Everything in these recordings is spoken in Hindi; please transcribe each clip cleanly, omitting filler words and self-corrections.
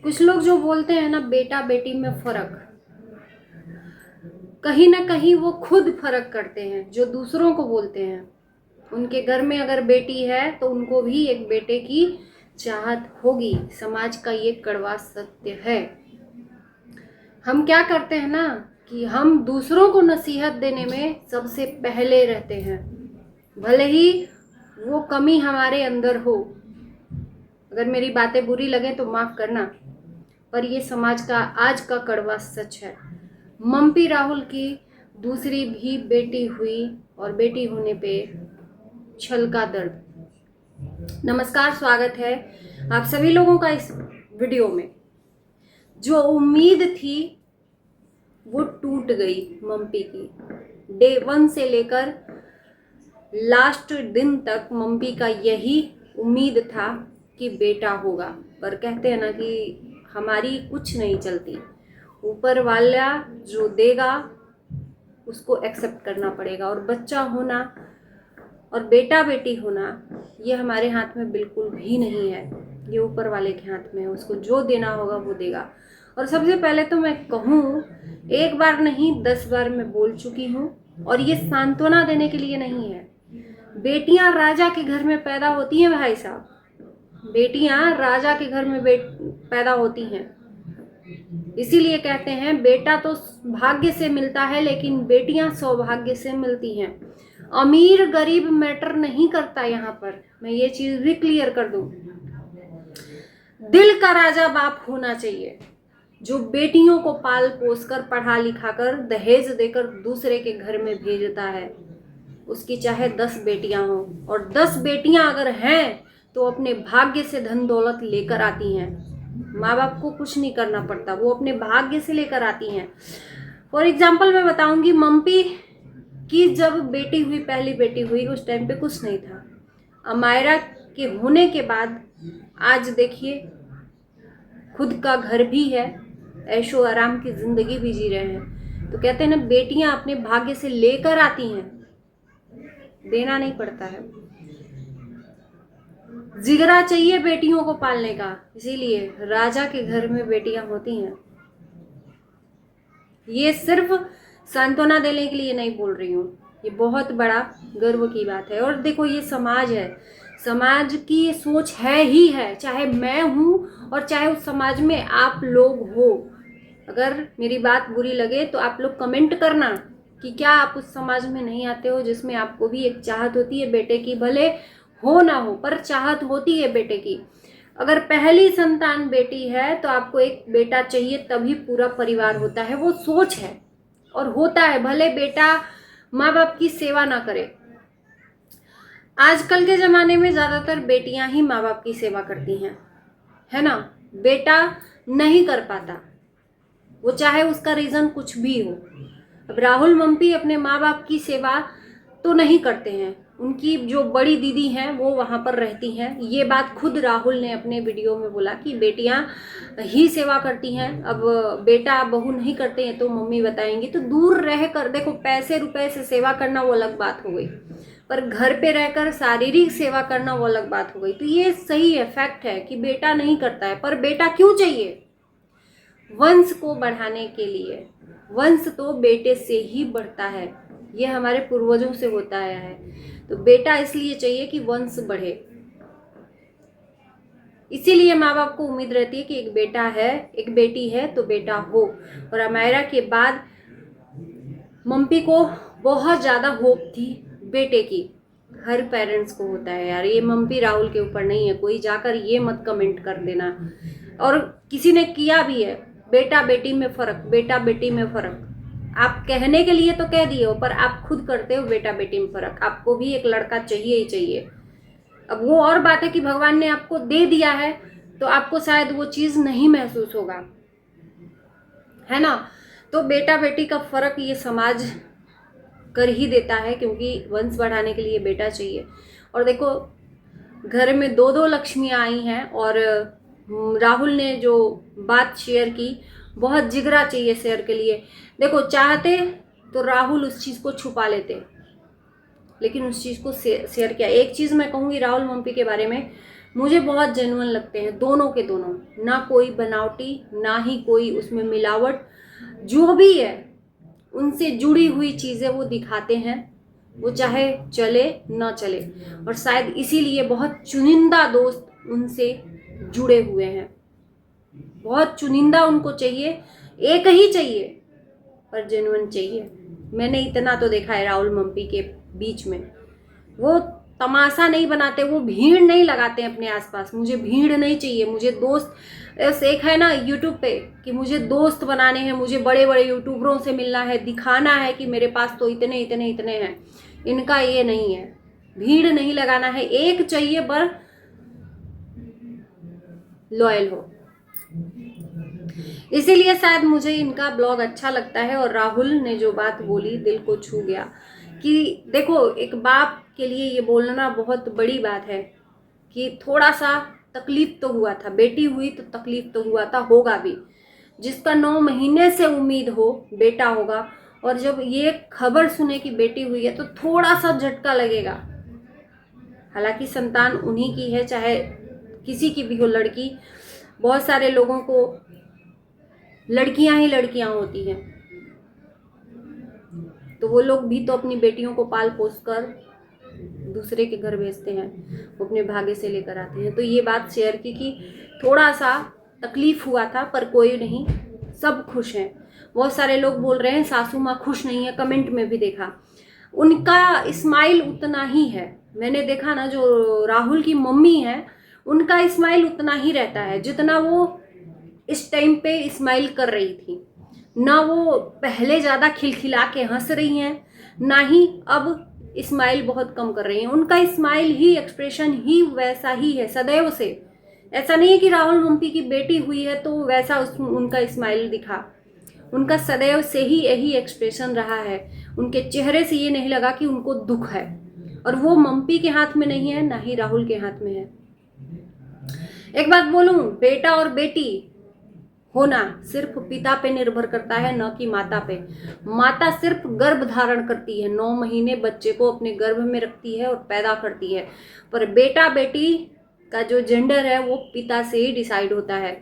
कुछ लोग जो बोलते हैं ना बेटा बेटी में फर्क, कहीं ना कहीं वो खुद फर्क करते हैं जो दूसरों को बोलते हैं। उनके घर में अगर बेटी है तो उनको भी एक बेटे की चाहत होगी। समाज का ये कड़वा सत्य है। हम क्या करते हैं ना कि हम दूसरों को नसीहत देने में सबसे पहले रहते हैं, भले ही वो कमी हमारे अंदर हो। अगर मेरी बातें बुरी लगे तो माफ़ करना, पर ये समाज का आज का कड़वा सच है। मम्पी राहुल की दूसरी भी बेटी हुई और बेटी होने पे छल का दर्द। नमस्कार, स्वागत है आप सभी लोगों का इस वीडियो में। जो उम्मीद थी वो टूट गई मम्पी की। डे 1 से लेकर लास्ट दिन तक मम्पी का यही उम्मीद था कि बेटा होगा। पर कहते हैं ना कि हमारी कुछ नहीं चलती, ऊपर वाला जो देगा उसको एक्सेप्ट करना पड़ेगा। और बच्चा होना और बेटा बेटी होना ये हमारे हाथ में बिल्कुल भी नहीं है, ये ऊपर वाले के हाथ में है। उसको जो देना होगा वो देगा। और सबसे पहले तो मैं कहूँ, एक बार नहीं 10 बार मैं बोल चुकी हूँ, और ये सांत्वना देने के लिए नहीं है। बेटियां राजा के घर में पैदा होती हैं भाई साहब, बेटियां राजा के घर में पैदा होती हैं। इसीलिए कहते हैं बेटा तो भाग्य से मिलता है लेकिन बेटियां सौभाग्य से मिलती हैं। अमीर गरीब मैटर नहीं करता। यहाँ पर मैं ये चीज भी क्लियर कर दूं, दिल का राजा बाप होना चाहिए जो बेटियों को पाल पोस कर पढ़ा लिखा कर दहेज देकर दूसरे के घर में भेजता है। उसकी चाहे 10 बेटियां हों, और 10 बेटियां अगर हैं तो अपने भाग्य से धन दौलत लेकर आती हैं। माँ बाप को कुछ नहीं करना पड़ता, वो अपने भाग्य से लेकर आती हैं। फॉर एग्जाम्पल मैं बताऊंगी, मम्पी की जब बेटी हुई, पहली बेटी हुई, उस टाइम पे कुछ नहीं था। अमायरा के होने के बाद आज देखिए खुद का घर भी है, ऐशो आराम की जिंदगी भी जी रहे हैं। तो कहते हैं ना बेटियां अपने भाग्य से लेकर आती हैं, देना नहीं पड़ता है। जिगरा चाहिए बेटियों को पालने का, इसीलिए राजा के घर में बेटियां होती हैं। ये सिर्फ सांत्वना देने के लिए नहीं बोल रही हूँ, ये बहुत बड़ा गर्व की बात है। और देखो ये समाज है, समाज की ये सोच है ही है, चाहे मैं हूँ और चाहे उस समाज में आप लोग हो। अगर मेरी बात बुरी लगे तो आप लोग कमेंट करना कि क्या आप उस समाज में नहीं आते हो जिसमें आपको भी एक चाहत होती है बेटे की, भले हो ना हो पर चाहत होती है बेटे की। अगर पहली संतान बेटी है तो आपको एक बेटा चाहिए, तभी पूरा परिवार होता है। वो सोच है और होता है, भले बेटा माँ बाप की सेवा ना करे। आजकल के ज़माने में ज़्यादातर बेटियां ही माँ बाप की सेवा करती हैं, है ना। बेटा नहीं कर पाता, वो चाहे उसका रीज़न कुछ भी हो। अब राहुल मम्पी अपने माँ बाप की सेवा तो नहीं करते हैं, उनकी जो बड़ी दीदी हैं वो वहाँ पर रहती हैं। ये बात खुद राहुल ने अपने वीडियो में बोला कि बेटियां ही सेवा करती हैं, अब बेटा बहू नहीं करते हैं तो मम्मी बताएंगी। तो दूर रह कर देखो, पैसे रुपए से सेवा करना वो अलग बात हो गई, पर घर पे रहकर शारीरिक सेवा करना वो अलग बात हो गई। तो ये सही है, फैक्ट है कि बेटा नहीं करता है। पर बेटा क्यों चाहिए? वंश को बढ़ाने के लिए। वंश तो बेटे से ही बढ़ता है, ये हमारे पूर्वजों से होता आया है। तो बेटा इसलिए चाहिए कि वंश बढ़े, इसीलिए माँ बाप को उम्मीद रहती है कि एक बेटा है, एक बेटी है तो बेटा हो। और अमायरा के बाद मम्पी को बहुत ज़्यादा होप थी बेटे की। हर पेरेंट्स को होता है यार, ये मम्पी राहुल के ऊपर नहीं है। कोई जाकर ये मत कमेंट कर देना, और किसी ने किया भी है बेटा बेटी में फ़र्क, बेटा बेटी में फ़र्क। आप कहने के लिए तो कह दिए हो, पर आप खुद करते हो बेटा बेटी में फ़र्क। आपको भी एक लड़का चाहिए ही चाहिए। अब वो और बात है कि भगवान ने आपको दे दिया है तो आपको शायद वो चीज़ नहीं महसूस होगा, है ना। तो बेटा बेटी का फ़र्क ये समाज कर ही देता है, क्योंकि वंश बढ़ाने के लिए बेटा चाहिए। और देखो घर में 2-2 लक्ष्मियाँ आई हैं, और राहुल ने जो बात शेयर की, बहुत जिगरा चाहिए शेयर के लिए। देखो चाहते तो राहुल उस चीज़ को छुपा लेते, लेकिन उस चीज़ को शेयर किया। एक चीज़ मैं कहूँगी राहुल मम्पी के बारे में, मुझे बहुत जेन्युइन लगते हैं दोनों के दोनों, ना कोई बनावटी ना ही कोई उसमें मिलावट। जो भी है उनसे जुड़ी हुई चीज़ें वो दिखाते हैं, वो चाहे चले ना चले। और शायद इसीलिए बहुत चुनिंदा दोस्त उनसे जुड़े हुए हैं, बहुत चुनिंदा उनको चाहिए, एक ही चाहिए पर जेन्युइन चाहिए। मैंने इतना तो देखा है राहुल मम्पी के बीच में, वो तमाशा नहीं बनाते, वो भीड़ नहीं लगाते हैं अपने आसपास। मुझे भीड़ नहीं चाहिए, मुझे दोस्त, एक है ना यूट्यूब पे कि मुझे दोस्त बनाने हैं, मुझे बड़े बड़े यूट्यूबरों से मिलना है, दिखाना है कि मेरे पास तो इतने इतने इतने हैं। इनका ये नहीं है, भीड़ नहीं लगाना है, एक चाहिए पर लॉयल हो। इसीलिए शायद मुझे इनका ब्लॉग अच्छा लगता है। और राहुल ने जो बात बोली दिल को छू गया कि देखो, एक बाप के लिए ये बोलना बहुत बड़ी बात है कि थोड़ा सा तकलीफ तो हुआ था, बेटी हुई तो तकलीफ तो हुआ था, होगा भी। जिसका 9 महीने से उम्मीद हो बेटा होगा, और जब ये खबर सुने कि बेटी हुई है तो थोड़ा सा झटका लगेगा। हालांकि संतान उन्हीं की है, चाहे किसी की भी हो लड़की। बहुत सारे लोगों को लड़कियां ही लड़कियां होती हैं, तो वो लोग भी तो अपनी बेटियों को पाल पोस कर दूसरे के घर भेजते हैं, वो अपने भाग्य से लेकर आते हैं। तो ये बात शेयर की कि थोड़ा सा तकलीफ हुआ था पर कोई नहीं, सब खुश हैं। बहुत सारे लोग बोल रहे हैं सासू माँ खुश नहीं है, कमेंट में भी देखा। उनका स्माइल उतना ही है, मैंने देखा ना, जो राहुल की मम्मी है उनका स्माइल उतना ही रहता है जितना वो इस टाइम पे स्माइल कर रही थी। ना वो पहले ज़्यादा खिलखिला के हंस रही हैं, ना ही अब स्माइल बहुत कम कर रही हैं। उनका स्माइल ही, एक्सप्रेशन ही वैसा ही है सदैव से। ऐसा नहीं है कि राहुल मम्पी की बेटी हुई है तो वैसा उनका स्माइल दिखा। उनका सदैव से ही यही एक्सप्रेशन रहा है। उनके चेहरे से ये नहीं लगा कि उनको दुख है, और वो मम्पी के हाथ में नहीं है, ना ही राहुल के हाथ में है। एक बात बोलूं, बेटा और बेटी होना सिर्फ पिता पे निर्भर करता है, न कि माता पे। माता सिर्फ गर्भ धारण करती है, 9 महीने बच्चे को अपने गर्भ में रखती है और पैदा करती है। पर बेटा बेटी का जो जेंडर है वो पिता से ही डिसाइड होता है।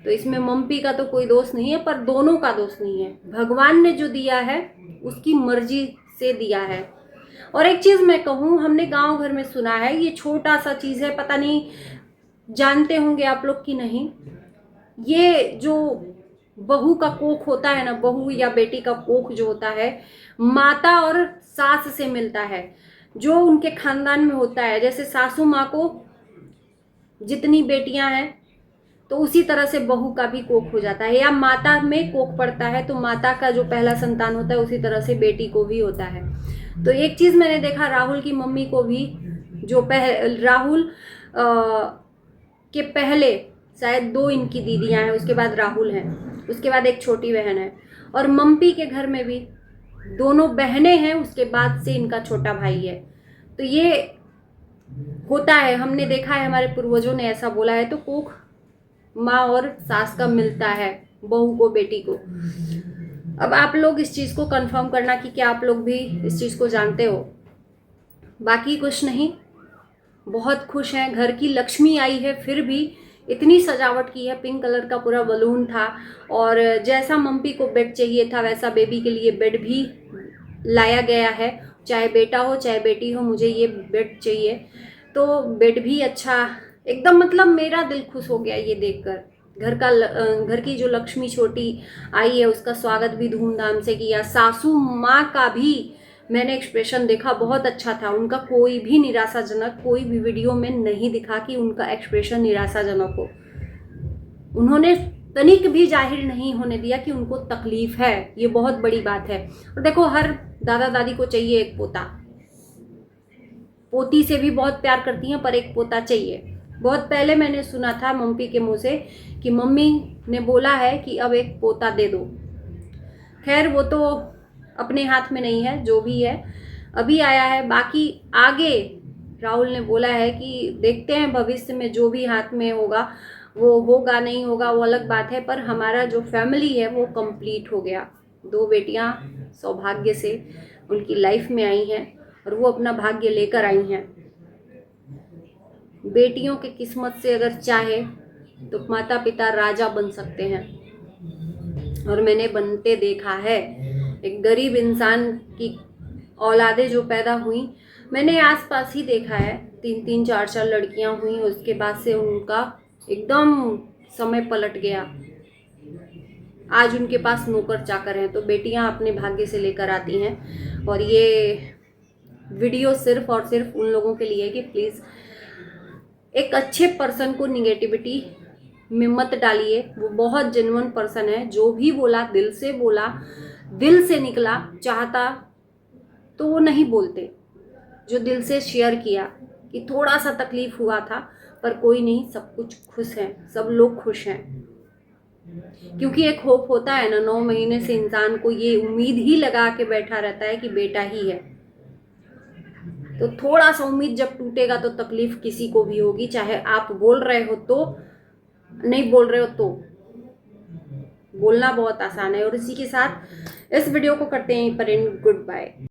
तो इसमें मम्पी का तो कोई दोष नहीं है, पर दोनों का दोष नहीं है। भगवान ने जो दिया है उसकी मर्जी से दिया है। और एक चीज मैं कहूँ, हमने गांव घर में सुना है, ये छोटा सा चीज है, पता नहीं जानते होंगे आप लोग कि नहीं, ये जो बहू का कोख होता है ना, बहू या बेटी का कोख जो होता है, माता और सास से मिलता है। जो उनके खानदान में होता है, जैसे सासू माँ को जितनी बेटियां हैं तो उसी तरह से बहू का भी कोख हो जाता है, या माता में कोख पड़ता है तो माता का जो पहला संतान होता है उसी तरह से बेटी को भी होता है। तो एक चीज मैंने देखा, राहुल की मम्मी को भी, जो राहुल के पहले शायद 2 इनकी दीदियां हैं, उसके बाद राहुल हैं, उसके बाद एक छोटी बहन है, और मम्पी के घर में भी दोनों बहनें हैं, उसके बाद से इनका छोटा भाई है। तो ये होता है, हमने देखा है, हमारे पूर्वजों ने ऐसा बोला है। तो कोख माँ और सास का मिलता है, बहू को बेटी को। अब आप लोग इस चीज़ को कंफर्म करना कि क्या आप लोग भी इस चीज़ को जानते हो। बाकी कुछ नहीं, बहुत खुश हैं। घर की लक्ष्मी आई है, फिर भी इतनी सजावट की है, पिंक कलर का पूरा बलून था, और जैसा मम्पी को बेड चाहिए था वैसा बेबी के लिए बेड भी लाया गया है। चाहे बेटा हो चाहे बेटी हो, मुझे ये बेड चाहिए। तो बेड भी अच्छा, एकदम मतलब मेरा दिल खुश हो गया ये देखकर। घर की जो लक्ष्मी छोटी आई है उसका स्वागत भी धूमधाम से किया। सासू माँ का भी मैंने एक्सप्रेशन देखा, बहुत अच्छा था उनका। कोई भी निराशाजनक, कोई भी वीडियो में नहीं दिखा कि उनका एक्सप्रेशन निराशाजनक हो। उन्होंने तनिक भी जाहिर नहीं होने दिया कि उनको तकलीफ है, ये बहुत बड़ी बात है। और देखो, हर दादा दादी को चाहिए एक पोता, पोती से भी बहुत प्यार करती हैं, पर एक पोता चाहिए। बहुत पहले मैंने सुना था मम्मी के मुंह से कि मम्मी ने बोला है कि अब एक पोता दे दो। खैर वो तो अपने हाथ में नहीं है, जो भी है अभी आया है। बाकी आगे राहुल ने बोला है कि देखते हैं भविष्य में जो भी हाथ में होगा वो होगा, नहीं होगा वो अलग बात है, पर हमारा जो फैमिली है वो कंप्लीट हो गया। 2 बेटियां सौभाग्य से उनकी लाइफ में आई हैं और वो अपना भाग्य लेकर आई हैं। बेटियों के किस्मत से अगर चाहे तो माता पिता राजा बन सकते हैं, और मैंने बनते देखा है। एक गरीब इंसान की औलादें जो पैदा हुई, मैंने आसपास ही देखा है, 3-3 4-4 लड़कियां हुई, उसके बाद से उनका एकदम समय पलट गया। आज उनके पास नौकर चाकर हैं, तो बेटियां अपने भाग्य से लेकर आती हैं। और ये वीडियो सिर्फ और सिर्फ उन लोगों के लिए है कि प्लीज़ एक अच्छे पर्सन को निगेटिविटी में मत डालिए। वो बहुत जेन्युइन पर्सन है, जो भी बोला दिल से बोला, दिल से निकला, चाहता तो वो नहीं बोलते। जो दिल से शेयर किया कि थोड़ा सा तकलीफ हुआ था, पर कोई नहीं, सब कुछ खुश हैं, सब लोग खुश हैं। क्योंकि एक होप होता है ना, 9 महीने से इंसान को ये उम्मीद ही लगा के बैठा रहता है कि बेटा ही है। तो थोड़ा सा उम्मीद जब टूटेगा तो तकलीफ किसी को भी होगी, चाहे आप बोल रहे हो तो, नहीं बोल रहे हो तो। बोलना बहुत आसान है। और इसी के साथ इस वीडियो को करते हैं पर इन गुड बाय।